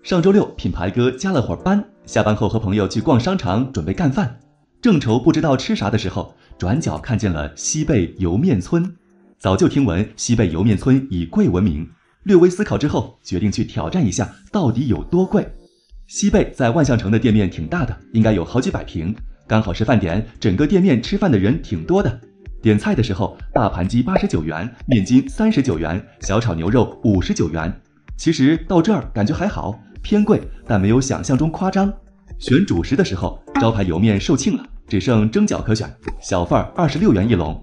上周六，品牌哥加了会儿班，下班后和朋友去逛商场，准备干饭。正愁不知道吃啥的时候，转角看见了西贝莜面村。早就听闻西贝莜面村以贵闻名，略微思考之后，决定去挑战一下，到底有多贵。西贝在万象城的店面挺大的，应该有好几百平，刚好是饭点，整个店面吃饭的人挺多的。点菜的时候，大盘鸡89元，面筋39元，小炒牛肉59元。其实到这儿感觉还好，偏贵，但没有想象中夸张。选主食的时候，招牌油面售罄了，只剩蒸饺可选，小份26元一笼。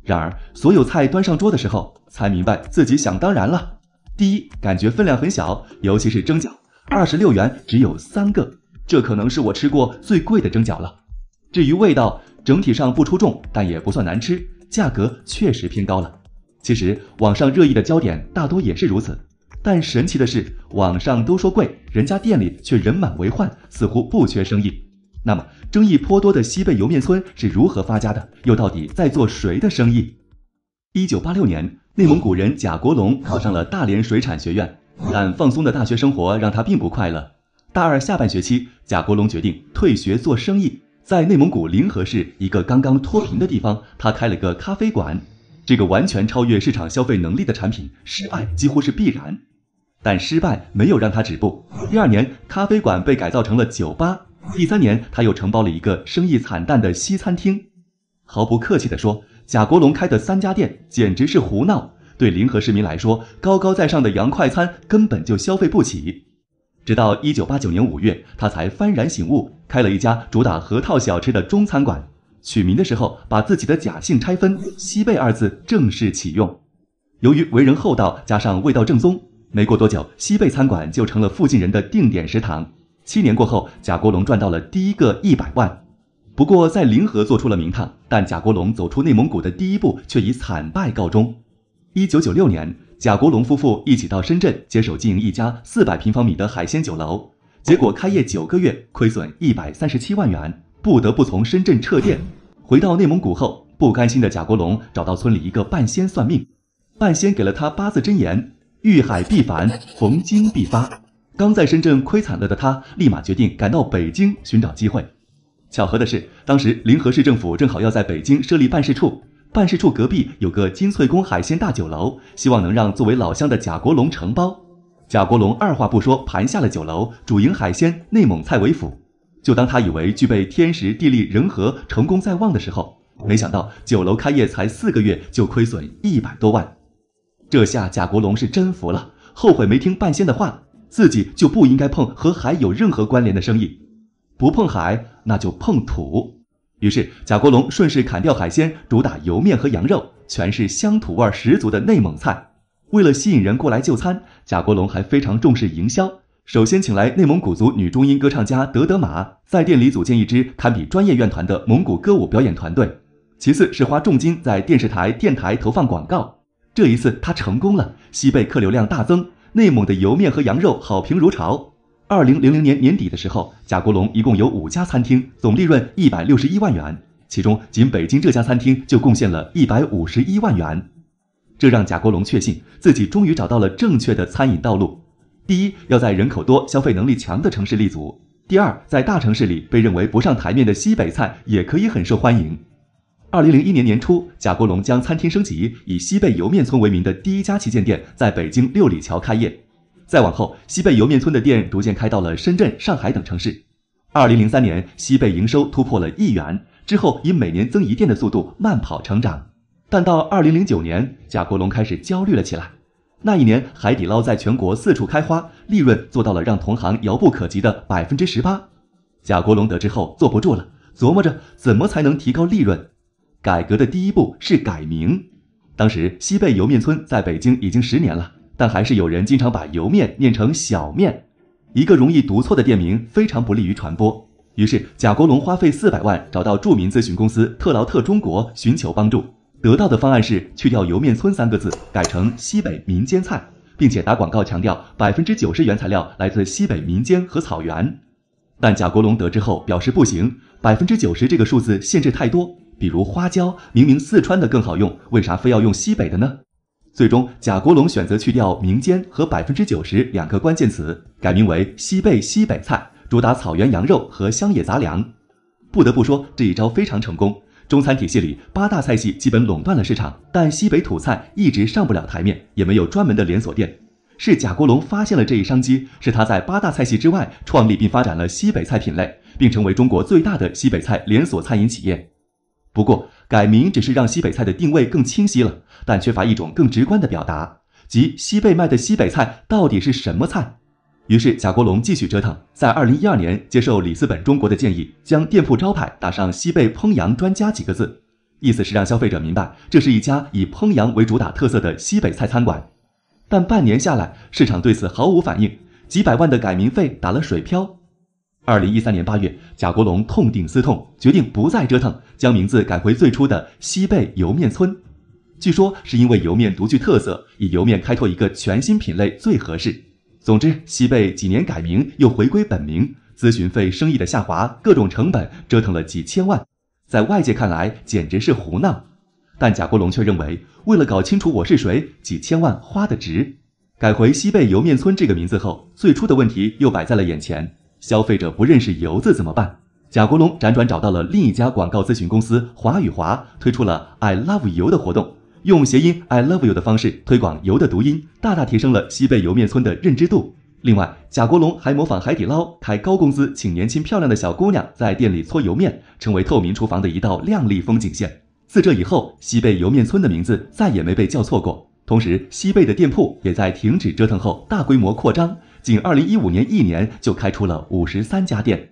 然而所有菜端上桌的时候，才明白自己想当然了。第一，感觉分量很小，尤其是蒸饺，26元只有3个，这可能是我吃过最贵的蒸饺了。至于味道，整体上不出众，但也不算难吃，价格确实偏高了。其实网上热议的焦点大多也是如此。但神奇的是，网上都说贵，人家店里却人满为患，似乎不缺生意。那么争议颇多的西贝莜面村是如何发家的？又到底在做谁的生意？1986年，内蒙古人贾国龙考上了大连水产学院，但放松的大学生活让他并不快乐。大二下半学期，贾国龙决定退学做生意，在内蒙古临河市一个刚刚脱贫的地方，他开了个咖啡馆。这个完全超越市场消费能力的产品，失败几乎是必然。但失败没有让他止步。第2年，咖啡馆被改造成了酒吧。第3年，他又承包了一个生意惨淡的西餐厅。毫不客气地说，贾国龙开的3家店简直是胡闹。对临河市民来说，高高在上的洋快餐根本就消费不起。直到1989年5月，他才幡然醒悟，开了一家主打河套小吃的中餐馆。取名的时候，把自己的假姓拆分，西贝2字正式启用。由于为人厚道，加上味道正宗，没过多久，西贝餐馆就成了附近人的定点食堂。7年过后，贾国龙赚到了第一个100万。不过在临河做出了名堂，但贾国龙走出内蒙古的第一步却以惨败告终。1996年，贾国龙夫妇一起到深圳接手经营一家400平方米的海鲜酒楼，结果开业9个月，亏损137万元，不得不从深圳撤店。回到内蒙古后，不甘心的贾国龙找到村里一个半仙算命，半仙给了他8字真言：遇海必反，逢金必发。刚在深圳亏惨了的他，立马决定赶到北京寻找机会。巧合的是，当时临河市政府正好要在北京设立办事处，办事处隔壁有个金翠宫海鲜大酒楼，希望能让作为老乡的贾国龙承包。贾国龙二话不说盘下了酒楼，主营海鲜、内蒙菜为辅。就当他以为具备天时地利人和，成功在望的时候，没想到酒楼开业才4个月就亏损100多万。这下贾国龙是真服了，后悔没听半仙的话，自己就不应该碰和海有任何关联的生意。不碰海，那就碰土。于是贾国龙顺势砍掉海鲜，主打油面和羊肉，全是乡土味十足的内蒙菜。为了吸引人过来就餐，贾国龙还非常重视营销。首先请来内蒙古族女中音歌唱家德德玛，在店里组建一支堪比专业院团的蒙古歌舞表演团队。其次是花重金在电视台、电台投放广告。这一次他成功了，西贝客流量大增，内蒙的油面和羊肉好评如潮。2000年年底的时候，贾国龙一共有5家餐厅，总利润161万元，其中仅北京这家餐厅就贡献了151万元。这让贾国龙确信自己终于找到了正确的餐饮道路。第一，要在人口多、消费能力强的城市立足；第二，在大城市里被认为不上台面的西北菜也可以很受欢迎。2001年年初，贾国龙将餐厅升级，以西贝莜面村为名的第1家旗舰店在北京六里桥开业。再往后，西贝莜面村的店逐渐开到了深圳、上海等城市。2003年，西贝营收突破了1亿元，之后以每年增1店的速度慢跑成长。但到2009年，贾国龙开始焦虑了起来。那一年，海底捞在全国4处开花，利润做到了让同行遥不可及的18%。贾国龙得知后坐不住了，琢磨着怎么才能提高利润。改革的第一步是改名。当时西贝莜面村在北京已经10年了，但还是有人经常把油面念成小面，一个容易读错的店名非常不利于传播。于是贾国龙花费400万找到著名咨询公司特劳特中国寻求帮助。得到的方案是去掉莜面村3个字，改成西北民间菜，并且打广告强调90%原材料来自西北民间和草原。但贾国龙得知后表示不行，90%这个数字限制太多，比如花椒明明四川的更好用，为啥非要用西北的呢？最终，贾国龙选择去掉民间和90%两个关键词，改名为西贝西北菜，主打草原羊肉和乡野杂粮。不得不说，这一招非常成功。中餐体系里8大菜系基本垄断了市场，但西北土菜一直上不了台面，也没有专门的连锁店。是贾国龙发现了这一商机，是他在8大菜系之外创立并发展了西北菜品类，并成为中国最大的西北菜连锁餐饮企业。不过，改名只是让西北菜的定位更清晰了，但缺乏一种更直观的表达，即西贝卖的西北菜到底是什么菜？于是贾国龙继续折腾，在2012年接受里斯本中国的建议，将店铺招牌打上西贝烹羊专家几个字，意思是让消费者明白这是一家以烹羊为主打特色的西北菜餐馆。但半年下来，市场对此毫无反应，几百万的改名费打了水漂。2013年8月，贾国龙痛定思痛，决定不再折腾，将名字改回最初的西贝莜面村。据说是因为莜面独具特色，以莜面开拓一个全新品类最合适。总之，西贝几年改名又回归本名，咨询费、生意的下滑，各种成本折腾了几千万，在外界看来简直是胡闹。但贾国龙却认为，为了搞清楚我是谁，几千万花得值。改回西贝莜面村这个名字后，最初的问题又摆在了眼前。消费者不认识油字怎么办？贾国龙辗转找到了另一家广告咨询公司华与华，推出了 I love 油的活动，用谐音 I love you 的方式推广油的读音，大大提升了西贝莜面村的认知度。另外，贾国龙还模仿海底捞，开高工资请年轻漂亮的小姑娘在店里搓油面，成为透明厨房的一道亮丽风景线。自这以后，西贝莜面村的名字再也没被叫错过。同时，西贝的店铺也在停止折腾后大规模扩张，仅2015年1年就开出了53家店。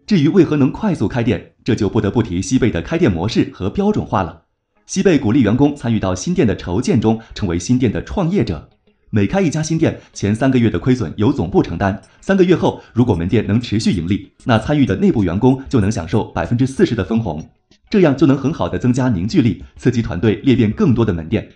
至于为何能快速开店，这就不得不提西贝的开店模式和标准化了。西贝鼓励员工参与到新店的筹建中，成为新店的创业者。每开一家新店，前3个月的亏损由总部承担，3个月后，如果门店能持续盈利，那参与的内部员工就能享受40%的分红，这样就能很好的增加凝聚力，刺激团队裂变更多的门店。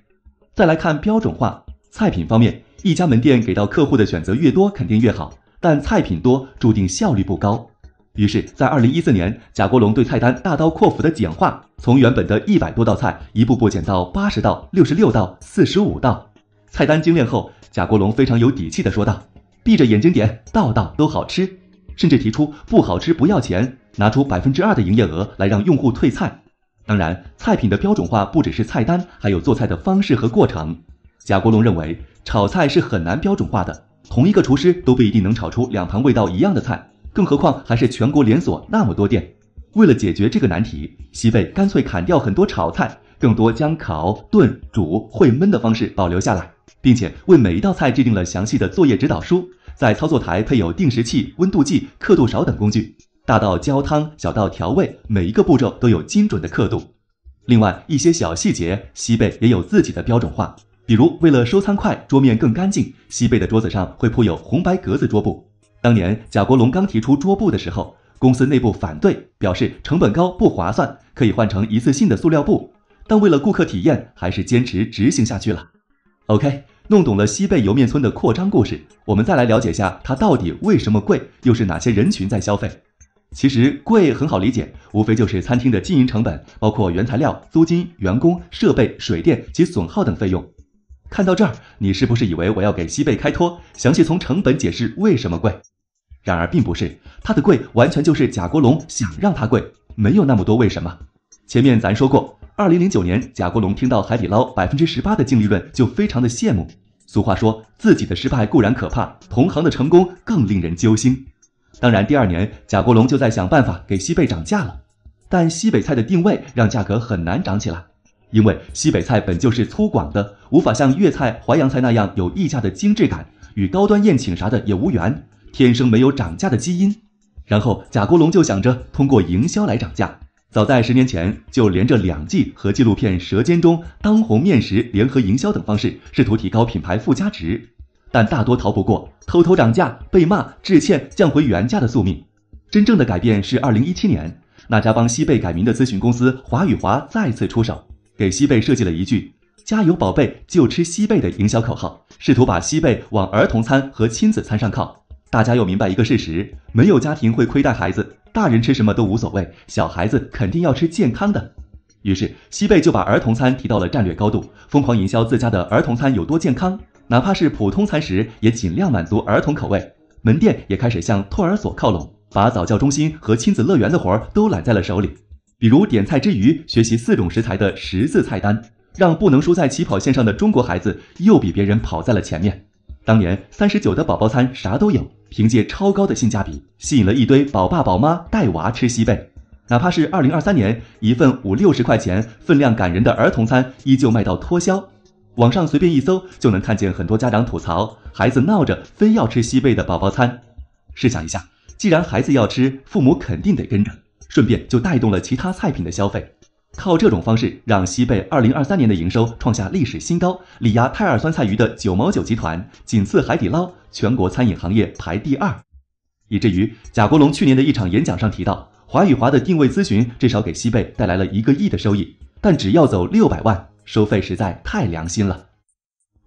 再来看标准化，菜品方面，一家门店给到客户的选择越多肯定越好，但菜品多注定效率不高。于是，在2014年，贾国龙对菜单大刀阔斧的简化，从原本的100多道菜一步步减到80道、66道、45道。菜单精炼后，贾国龙非常有底气地说道：“闭着眼睛点，道道都好吃。”甚至提出不好吃不要钱，拿出2%的营业额来让用户退菜。当然，菜品的标准化不只是菜单，还有做菜的方式和过程。贾国龙认为，炒菜是很难标准化的，同一个厨师都不一定能炒出2盘味道一样的菜，更何况还是全国连锁那么多店。为了解决这个难题，西贝干脆砍掉很多炒菜，更多将烤、炖、煮、烩焖的方式保留下来，并且为每一道菜制定了详细的作业指导书，在操作台配有定时器、温度计、刻度勺等工具。大到浇汤，小到调味，每一个步骤都有精准的刻度。另外，一些小细节，西贝也有自己的标准化。比如，为了收餐快，桌面更干净，西贝的桌子上会铺有红白格子桌布。当年贾国龙刚提出桌布的时候，公司内部反对，表示成本高不划算，可以换成一次性的塑料布。但为了顾客体验，还是坚持执行下去了。OK， 弄懂了西贝莜面村的扩张故事，我们再来了解下它到底为什么贵，又是哪些人群在消费。其实贵很好理解，无非就是餐厅的经营成本，包括原材料、租金、员工、设备、水电及损耗等费用。看到这儿，你是不是以为我要给西贝开脱，详细从成本解释为什么贵？然而并不是，它的贵完全就是贾国龙想让它贵，没有那么多为什么。前面咱说过，2009年贾国龙听到海底捞18%的净利润就非常的羡慕。俗话说，自己的失败固然可怕，同行的成功更令人揪心。当然，第2年贾国龙就在想办法给西贝涨价了，但西北菜的定位让价格很难涨起来，因为西北菜本就是粗犷的，无法像粤菜、淮扬菜那样有溢价的精致感，与高端宴请啥的也无缘，天生没有涨价的基因。然后贾国龙就想着通过营销来涨价，早在10年前就连着2季和纪录片《舌尖》中当红面食联合营销等方式，试图提高品牌附加值。但大多逃不过偷偷涨价、被骂、致歉、降回原价的宿命。真正的改变是2017年，那家帮西贝改名的咨询公司华与华再次出手，给西贝设计了一句“加油宝贝，就吃西贝”的营销口号，试图把西贝往儿童餐和亲子餐上靠。大家又明白一个事实，没有家庭会亏待孩子，大人吃什么都无所谓，小孩子肯定要吃健康的。于是西贝就把儿童餐提到了战略高度，疯狂营销自家的儿童餐有多健康，哪怕是普通餐食也尽量满足儿童口味。门店也开始向托儿所靠拢，把早教中心和亲子乐园的活儿都揽在了手里。比如点菜之余学习4种食材的10字菜单，让不能输在起跑线上的中国孩子又比别人跑在了前面。当年39的宝宝餐啥都有，凭借超高的性价比，吸引了一堆宝爸宝妈带娃吃西贝。哪怕是2023年，一份50-60块钱、分量感人的儿童餐依旧卖到脱销。网上随便一搜，就能看见很多家长吐槽，孩子闹着非要吃西贝的宝宝餐。试想一下，既然孩子要吃，父母肯定得跟着，顺便就带动了其他菜品的消费。靠这种方式，让西贝2023年的营收创下历史新高，力压泰尔酸菜鱼的9毛9集团，仅次海底捞，全国餐饮行业排第2。以至于贾国龙去年的一场演讲上提到，华与华的定位咨询至少给西贝带来了1个亿的收益，但只要走600万，收费实在太良心了。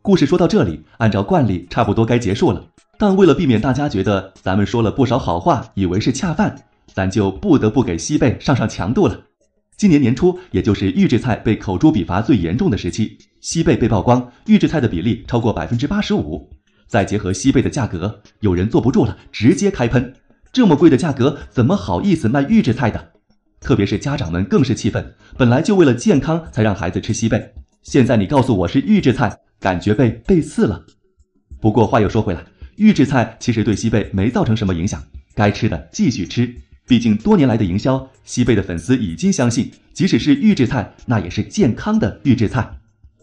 故事说到这里，按照惯例差不多该结束了，但为了避免大家觉得咱们说了不少好话，以为是恰饭，咱就不得不给西贝上强度了。今年年初，也就是预制菜被口诛笔伐最严重的时期，西贝被曝光预制菜的比例超过 85%。再结合西贝的价格，有人坐不住了，直接开喷，这么贵的价格怎么好意思卖预制菜的？特别是家长们更是气愤，本来就为了健康才让孩子吃西贝，现在你告诉我是预制菜，感觉被背刺了。不过话又说回来，预制菜其实对西贝没造成什么影响，该吃的继续吃。毕竟多年来的营销，西贝的粉丝已经相信，即使是预制菜，那也是健康的预制菜。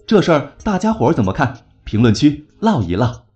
这事儿大家伙怎么看？评论区唠一唠。